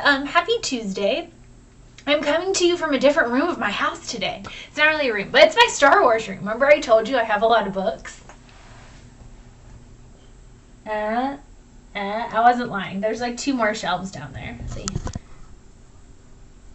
Happy Tuesday. I'm coming to you from a different room of my house today. It's not really a room, but it's my Star Wars room. Remember I told you I have a lot of books? I wasn't lying. There's like 2 more shelves down there. See?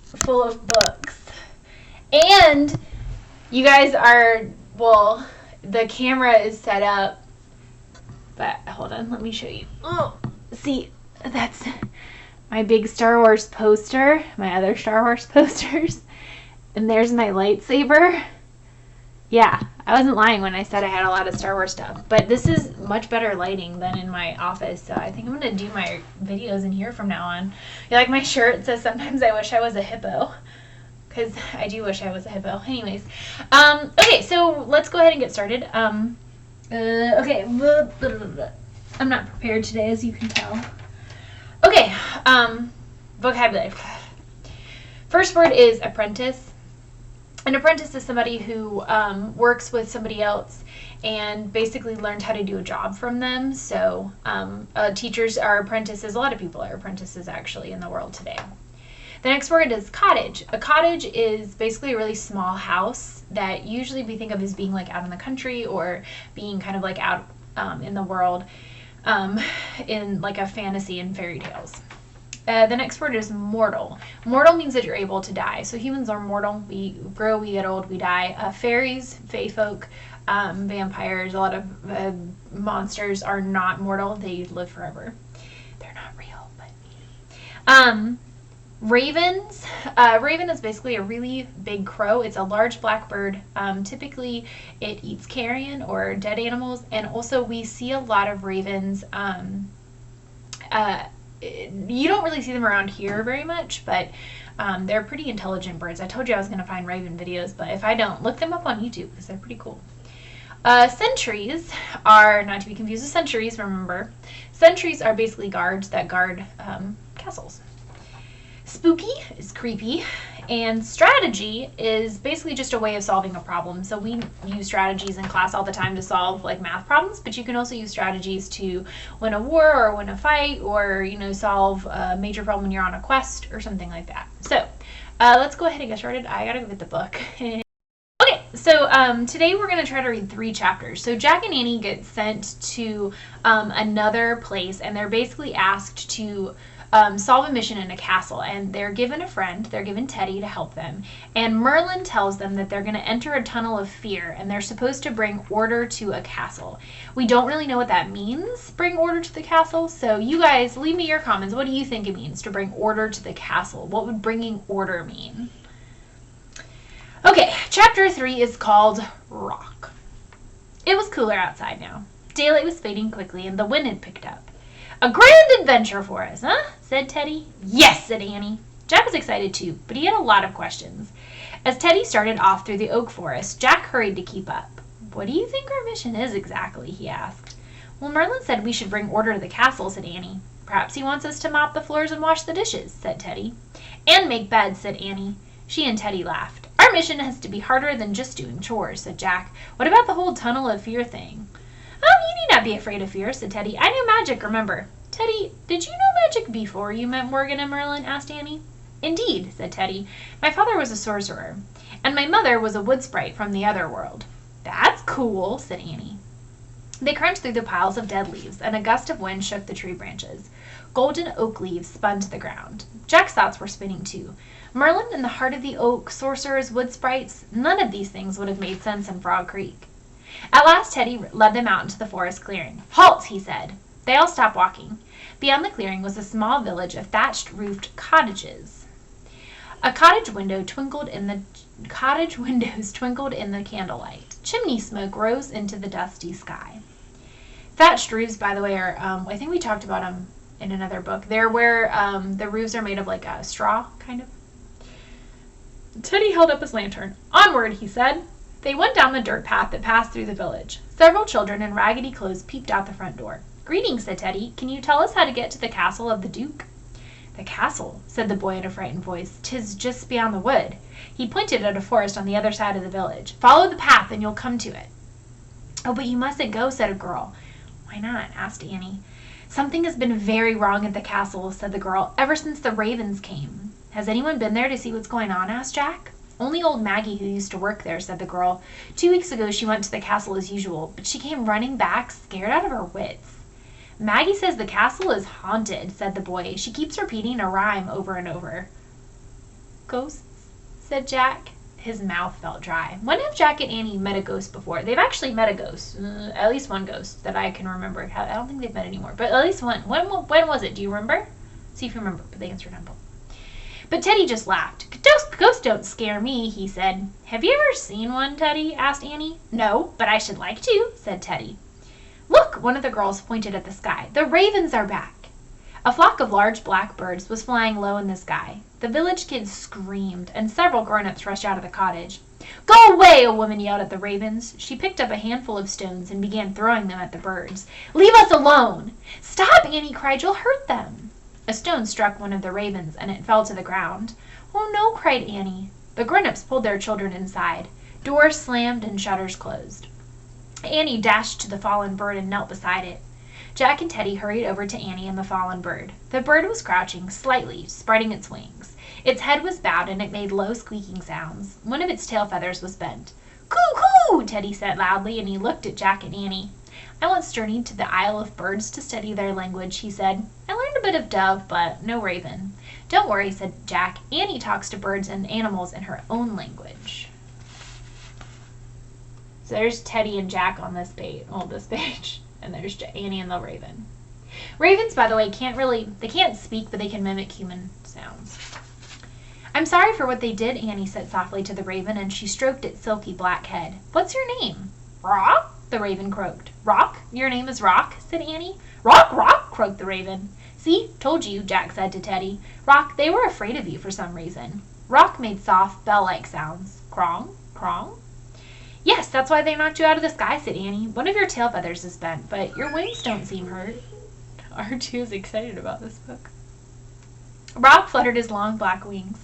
Full of books. And you guys are, well, the camera is set up, but hold on, let me show you. Oh, see, that's my big Star Wars poster, my other Star Wars posters, and there's my lightsaber. Yeah, I wasn't lying when I said I had a lot of Star Wars stuff, but this is much better lighting than in my office, so I think I'm going to do my videos in here from now on. You like my shirt? It says, sometimes I wish I was a hippo, because I do wish I was a hippo. Anyways, okay, so let's go ahead and get started. Okay, I'm not prepared today, as you can tell. Okay, vocabulary. First word is apprentice. An apprentice is somebody who works with somebody else and basically learned how to do a job from them. So teachers are apprentices. A lot of people are apprentices actually in the world today. The next word is cottage. A cottage is basically a really small house that usually we think of as being like out in the country or being kind of like out in the world in like a fantasy and fairy tales. The next word is mortal. Mortal means that you're able to die. So humans are mortal. We grow, we get old, we die. Fairies, fae folk, vampires, a lot of monsters are not mortal. They live forever. They're not real, but ravens. Raven is basically a really big crow. It's a large black bird. Typically, it eats carrion or dead animals, and also we see a lot of ravens. You don't really see them around here very much, but they're pretty intelligent birds. I told you I was going to find raven videos, but if I don't, look them up on YouTube because they're pretty cool. Sentries are, not to be confused with centuries, remember. Sentries are basically guards that guard castles. Spooky is creepy, and strategy is basically just a way of solving a problem. So we use strategies in class all the time to solve like math problems, but you can also use strategies to win a war or win a fight or, you know, solve a major problem when you're on a quest or something like that. So let's go ahead and get started. I gotta go get the book. Okay, so today we're going to try to read 3 chapters. So Jack and Annie get sent to another place, and they're basically asked to solve a mission in a castle, and they're given a friend. They're given Teddy to help them, and Merlin tells them that they're going to enter a tunnel of fear, and they're supposed to bring order to a castle. We don't really know what that means, bring order to the castle, so you guys leave me your comments. What do you think it means to bring order to the castle? What would bringing order mean? Okay, chapter 3 is called Rock. It was cooler outside now. Daylight was fading quickly, and the wind had picked up. "A grand adventure for us, huh?" said Teddy. "Yes," said Annie. Jack was excited too, but he had a lot of questions. As Teddy started off through the oak forest, Jack hurried to keep up. "What do you think our mission is exactly?" he asked. "Well, Merlin said we should bring order to the castle," said Annie. "Perhaps he wants us to mop the floors and wash the dishes," said Teddy. "And make beds," said Annie. She and Teddy laughed. "Our mission has to be harder than just doing chores," said Jack. "What about the whole tunnel of fear thing?" "Oh, you need not be afraid of fear," said Teddy. "I knew magic, remember." "Teddy, did you know magic before you met Morgan and Merlin?" asked Annie. "Indeed," said Teddy. "My father was a sorcerer, and my mother was a wood sprite from the other world." "That's cool," said Annie. They crunched through the piles of dead leaves, and a gust of wind shook the tree branches. Golden oak leaves spun to the ground. Jack's thoughts were spinning too. Merlin in the heart of the oak, sorcerers, wood sprites, none of these things would have made sense in Frog Creek. At last Teddy led them out into the forest clearing. "Halt," he said. They all stopped walking. Beyond the clearing was a small village of thatched-roofed cottages. Cottage windows twinkled in the candlelight. Chimney smoke rose into the dusty sky. Thatched roofs, by the way, are, I think we talked about them in another book. They're where the roofs are made of like a straw, kind of. Teddy held up his lantern. "Onward," he said. They went down the dirt path that passed through the village. Several children in raggedy clothes peeped out the front door. "Greetings," said Teddy. "Can you tell us how to get to the castle of the Duke?" "The castle," said the boy in a frightened voice. "'Tis just beyond the wood." He pointed at a forest on the other side of the village. "Follow the path and you'll come to it." "Oh, but you mustn't go," said a girl. "Why not?" asked Annie. Something has been very wrong at the castle, said the girl, ever since the ravens came. Has anyone been there to see what's going on? Asked Jack. Only old Maggie, who used to work there, said the girl. 2 weeks ago she went to the castle as usual, but she came running back, scared out of her wits. Maggie says the castle is haunted, said the boy. She keeps repeating a rhyme over and over. Ghosts, said Jack. His mouth felt dry. When have Jack and Annie met a ghost before? They've actually met a ghost. At least one ghost that I can remember. I don't think they've met anymore, but at least one. When was it? Do you remember? See if you remember, but the answer Temple. But Teddy just laughed. Ghosts don't scare me, he said. Have you ever seen one, Teddy? Asked Annie. No, but I should like to, said Teddy. Look, one of the girls pointed at the sky. The ravens are back. A flock of large black birds was flying low in the sky. The village kids screamed, and several grown-ups rushed out of the cottage. Go away, a woman yelled at the ravens. She picked up a handful of stones and began throwing them at the birds. Leave us alone! Stop, Annie cried. You'll hurt them. A stone struck one of the ravens, and it fell to the ground. Oh no, cried Annie. The grown-ups pulled their children inside. Doors slammed and shutters closed. Annie dashed to the fallen bird and knelt beside it. Jack and Teddy hurried over to Annie and the fallen bird. The bird was crouching, slightly, spreading its wings. Its head was bowed and it made low squeaking sounds. One of its tail feathers was bent. Coo-coo, Teddy said loudly, and he looked at Jack and Annie. I once journeyed to the Isle of Birds to study their language, he said. I learned a bit of dove, but no raven. Don't worry, said Jack. Annie talks to birds and animals in her own language. So there's Teddy and Jack on this page. And there's Annie and the raven. Ravens, by the way, they can't speak, but they can mimic human sounds. I'm sorry for what they did, Annie said softly to the raven, and she stroked its silky black head. What's your name? Rock, the raven croaked. Rock? Your name is Rock, said Annie. Rock, Rock, croaked the raven. See, told you, Jack said to Teddy. Rock, they were afraid of you for some reason. Rock made soft, bell-like sounds. Crong, crong. Yes, that's why they knocked you out of the sky, said Annie. One of your tail feathers is bent, but your wings don't seem hurt. R2 is excited about this book. Rock fluttered his long black wings.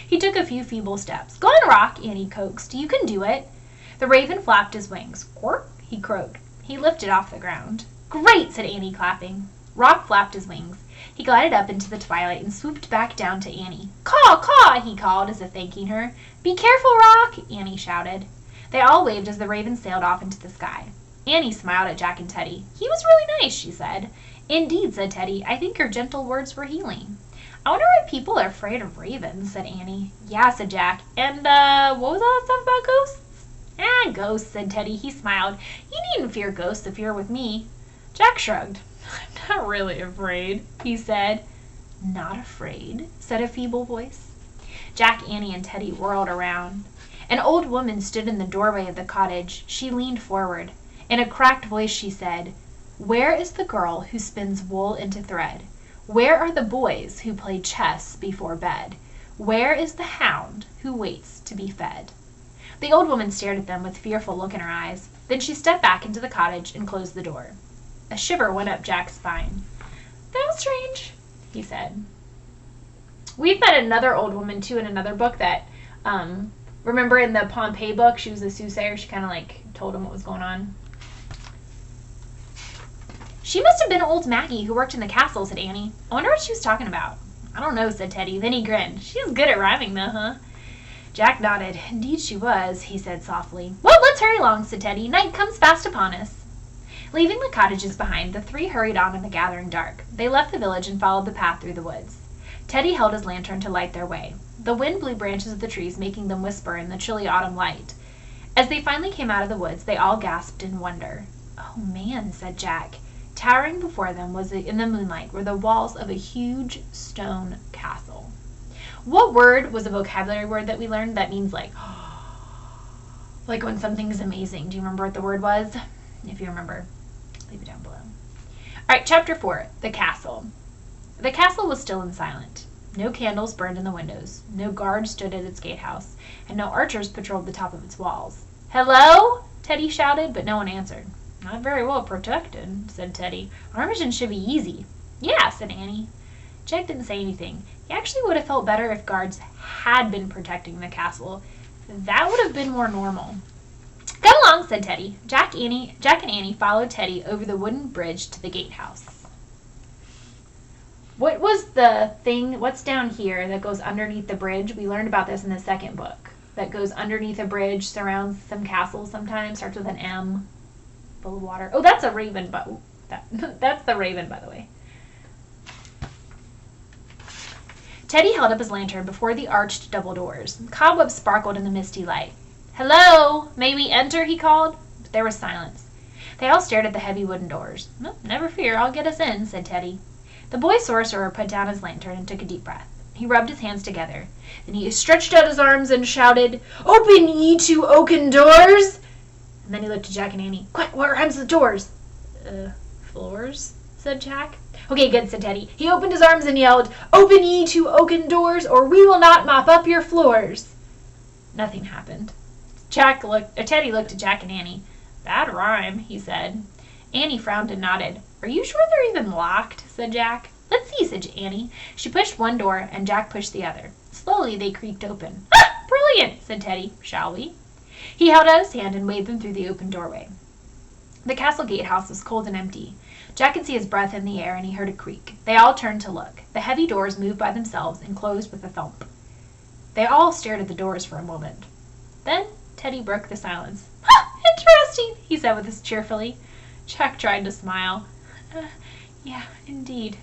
He took a few feeble steps. Go on, Rock, Annie coaxed. You can do it. The raven flapped his wings. Quirk, he croaked. He lifted off the ground. Great, said Annie, clapping. Rock flapped his wings. He glided up into the twilight and swooped back down to Annie. Caw, caw, he called as if thanking her. Be careful, Rock, Annie shouted. They all waved as the raven sailed off into the sky. Annie smiled at Jack and Teddy. He was really nice, she said. Indeed, said Teddy. I think your gentle words were healing. I wonder why people are afraid of ravens, said Annie. Yeah, said Jack. And, what was all that stuff about ghosts? Ghosts, said Teddy. He smiled. You needn't fear ghosts if you're with me. Jack shrugged. I'm not really afraid, he said. Not afraid, said a feeble voice. Jack, Annie, and Teddy whirled around. An old woman stood in the doorway of the cottage. She leaned forward. In a cracked voice she said, Where is the girl who spins wool into thread? Where are the boys who play chess before bed? Where is the hound who waits to be fed? The old woman stared at them with a fearful look in her eyes. Then she stepped back into the cottage and closed the door. A shiver went up Jack's spine. That was strange, he said. We've met another old woman, too, in another book that, remember in the Pompeii book, she was a soothsayer. She kind of, told him what was going on. She must have been old Maggie who worked in the castle, said Annie. I wonder what she was talking about. I don't know, said Teddy. Then he grinned. She was good at rhyming, though, huh? Jack nodded. Indeed she was, he said softly. Well, let's hurry along, said Teddy. Night comes fast upon us. Leaving the cottages behind, the three hurried on in the gathering dark. They left the village and followed the path through the woods. Teddy held his lantern to light their way. The wind blew branches of the trees, making them whisper in the chilly autumn light. As they finally came out of the woods, they all gasped in wonder. Oh, man, said Jack. Towering before them was in the moonlight were the walls of a huge stone castle. What word was a vocabulary word that we learned that means like when something's amazing? Do you remember what the word was? If you remember, leave it down below. All right, chapter 4, the castle. The castle was still and silent. No candles burned in the windows, no guards stood at its gatehouse, and no archers patrolled the top of its walls. Hello? Teddy shouted, but no one answered. Not very well protected, said Teddy. Our mission should be easy. Yeah, said Annie. Jack didn't say anything. He actually would have felt better if guards had been protecting the castle. That would have been more normal. Come along, said Teddy. Jack and Annie followed Teddy over the wooden bridge to the gatehouse. What was the thing, what's down here that goes underneath the bridge? We learned about this in the second book. That goes underneath a bridge, surrounds some castles sometimes, starts with an M, full of water. Oh, that's a raven, but that's the raven, by the way. Teddy held up his lantern before the arched double doors. Cobwebs sparkled in the misty light. "Hello, may we enter?" he called. But there was silence. They all stared at the heavy wooden doors. "Oh, never fear, I'll get us in," said Teddy. The boy sorcerer put down his lantern and took a deep breath. He rubbed his hands together. Then he stretched out his arms and shouted, "Open ye two oaken doors!" And then he looked at Jack and Annie. "Quick, what rhymes with doors?" Floors, said Jack. "Okay, good," said Teddy. He opened his arms and yelled, "Open ye two oaken doors, or we will not mop up your floors." Nothing happened. Teddy looked at Jack and Annie. "Bad rhyme," he said. Annie frowned and nodded. "Are you sure they're even locked?" said Jack. "Let's see," said Annie. She pushed one door, and Jack pushed the other. Slowly they creaked open. "Ah, brilliant," said Teddy. "Shall we?" He held out his hand and waved them through the open doorway. The castle gatehouse was cold and empty. Jack could see his breath in the air, and he heard a creak. They all turned to look. The heavy doors moved by themselves and closed with a thump. They all stared at the doors for a moment. Then Teddy broke the silence. "Interesting," he said with us cheerfully. Jack tried to smile. Yeah, indeed.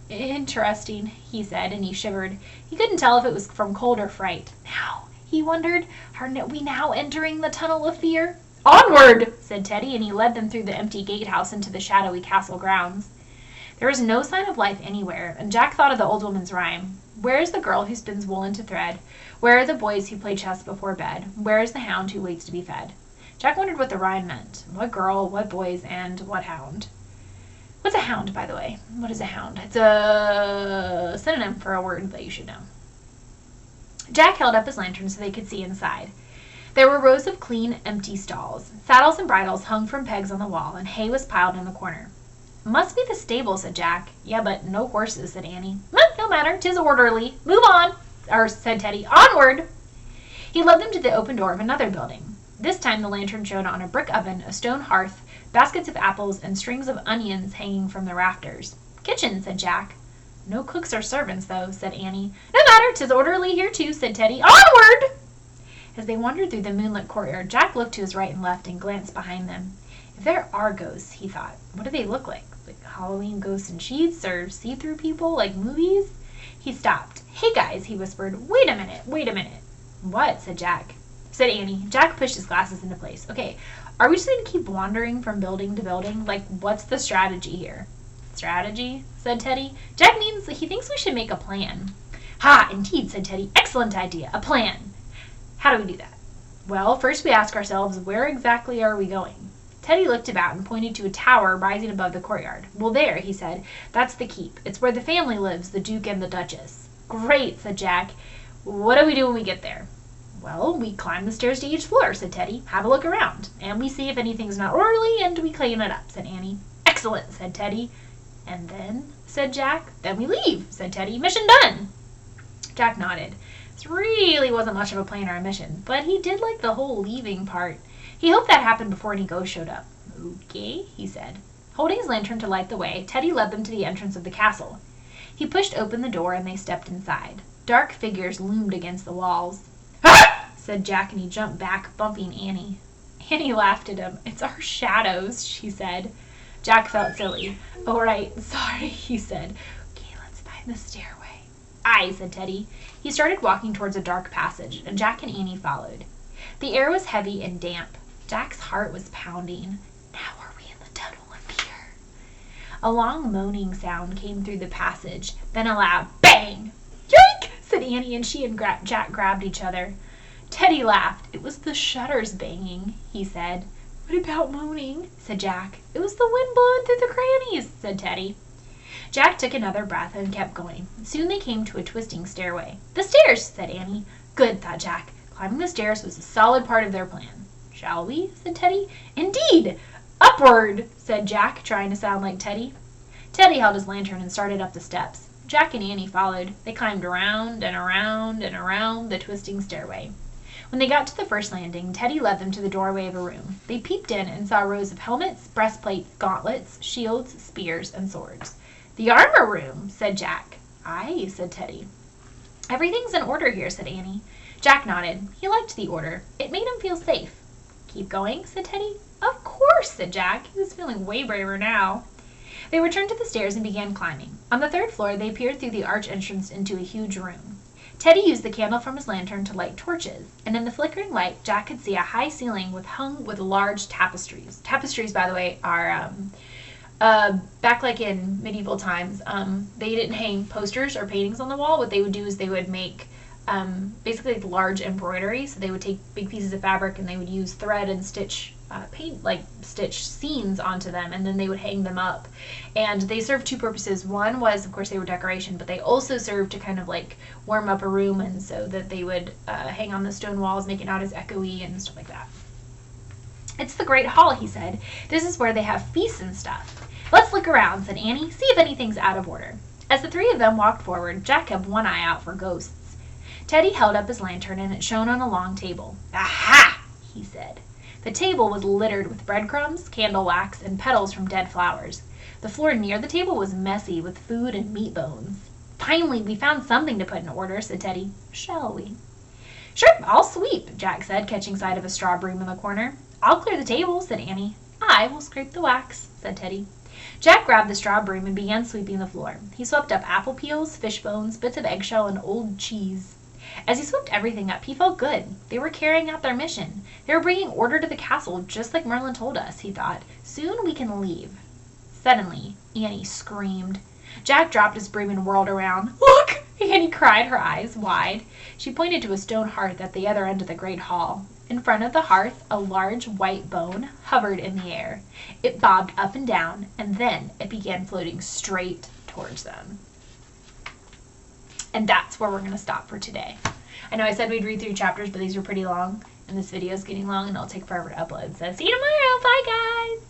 Interesting," he said, and he shivered. He couldn't tell if it was from cold or fright. Now, he wondered, are we now entering the tunnel of fear? "Onward!" said Teddy, and he led them through the empty gatehouse into the shadowy castle grounds. There was no sign of life anywhere, and Jack thought of the old woman's rhyme. Where is the girl who spins wool into thread? Where are the boys who play chess before bed? Where is the hound who waits to be fed? Jack wondered what the rhyme meant. What girl, what boys, and what hound? What's a hound, by the way? What is a hound? It's a synonym for a word that you should know. Jack held up his lantern so they could see inside. There were rows of clean, empty stalls. Saddles and bridles hung from pegs on the wall, and hay was piled in the corner. "Must be the stable," said Jack. "Yeah, but no horses," said Annie. "No matter, 'tis orderly. Move on," said Teddy. "Onward!" He led them to the open door of another building. This time the lantern showed on a brick oven, a stone hearth, baskets of apples, and strings of onions hanging from the rafters. "Kitchen," said Jack. "No cooks or servants, though," said Annie. "No matter, 'tis orderly here, too," said Teddy. "Onward!" As they wandered through the moonlit courtyard, Jack looked to his right and left and glanced behind them. If there are ghosts, he thought, what do they look like? Like Halloween ghosts in sheets or see-through people like movies? He stopped. "Hey guys," he whispered. Wait a minute. "What?" said Annie. Jack pushed his glasses into place. "Okay, are we just going to keep wandering from building to building? Like, what's the strategy here?" "Strategy?" said Teddy. "Jack means that he thinks we should make a plan." "Ha, indeed," said Teddy. "Excellent idea. A plan. How do we do that?" "Well, first we ask ourselves, where exactly are we going?" Teddy looked about and pointed to a tower rising above the courtyard. "Well, there," he said. "That's the keep. It's where the family lives, the Duke and the Duchess." "Great," said Jack. "What do we do when we get there?" "Well, we climb the stairs to each floor," said Teddy. "Have a look around. And we see if anything's not orderly, and we clean it up," said Annie. "Excellent," said Teddy. "And then?" said Jack. "Then we leave," said Teddy. "Mission done." Jack nodded. This really wasn't much of a plan or a mission, but he did like the whole leaving part. He hoped that happened before any ghosts showed up. "Okay," he said. Holding his lantern to light the way, Teddy led them to the entrance of the castle. He pushed open the door and they stepped inside. Dark figures loomed against the walls. "Ah!" said Jack, and he jumped back, bumping Annie. Annie laughed at him. "It's our shadows," she said. Jack felt silly. "Oh, right, sorry," he said. "Okay, let's find the stairway." "Aye," said Teddy. He started walking towards a dark passage, and Jack and Annie followed. The air was heavy and damp. Jack's heart was pounding. Now are we in the tunnel of fear? A long moaning sound came through the passage, then a loud bang. "Yoink!" said Annie, and she and Jack grabbed each other. Teddy laughed. "It was the shutters banging," he said. "What about moaning?" said Jack. "It was the wind blowing through the crannies," said Teddy. Jack took another breath and kept going. Soon they came to a twisting stairway. "The stairs," said Annie. "Good," thought Jack. Climbing the stairs was a solid part of their plan. "Shall we?" said Teddy. "Indeed! Upward!" said Jack, trying to sound like Teddy. Teddy held his lantern and started up the steps. Jack and Annie followed. They climbed around and around and around the twisting stairway. When they got to the first landing, Teddy led them to the doorway of a room. They peeped in and saw rows of helmets, breastplates, gauntlets, shields, spears, and swords. "The armor room," said Jack. "Aye," said Teddy. "Everything's in order here," said Annie. Jack nodded. He liked the order. It made him feel safe. "Keep going?" said Teddy. "Of course," said Jack. He was feeling way braver now. They returned to the stairs and began climbing. On the 3rd floor, they peered through the arch entrance into a huge room. Teddy used the candle from his lantern to light torches, and in the flickering light, Jack could see a high ceiling hung with large tapestries. Tapestries, by the way, are back like in medieval times. They didn't hang posters or paintings on the wall. What they would do is they would make basically large embroidery. So they would take big pieces of fabric and they would use thread and stitch stitch scenes onto them, and then they would hang them up. And they served two purposes. One was, of course, they were decoration, but they also served to kind of like warm up a room, and so that they would hang on the stone walls, make it not as echoey and stuff like that. "It's the Great Hall," he said. "This is where they have feasts and stuff." "Let's look around," said Annie, "see if anything's out of order." As the three of them walked forward, Jack kept one eye out for ghosts. Teddy held up his lantern, and it shone on a long table. "Aha!" he said. The table was littered with breadcrumbs, candle wax, and petals from dead flowers. The floor near the table was messy with food and meat bones. "Finally, we found something to put in order," said Teddy. "Shall we?" "Sure, I'll sweep," Jack said, catching sight of a straw broom in the corner. "I'll clear the table," said Annie. "I will scrape the wax," said Teddy. Jack grabbed the straw broom and began sweeping the floor. He swept up apple peels, fish bones, bits of eggshell, and old cheese. As he swept everything up, he felt good. They were carrying out their mission. They were bringing order to the castle, just like Merlin told us, he thought. Soon we can leave. Suddenly, Annie screamed. Jack dropped his broom and whirled around. "Look!" Annie cried, her eyes wide. She pointed to a stone hearth at the other end of the great hall. In front of the hearth, a large white bone hovered in the air. It bobbed up and down, and then it began floating straight towards them. And that's where we're going to stop for today. I know I said we'd read through chapters, but these are pretty long, and this video is getting long, and it'll take forever to upload. So see you tomorrow. Bye, guys.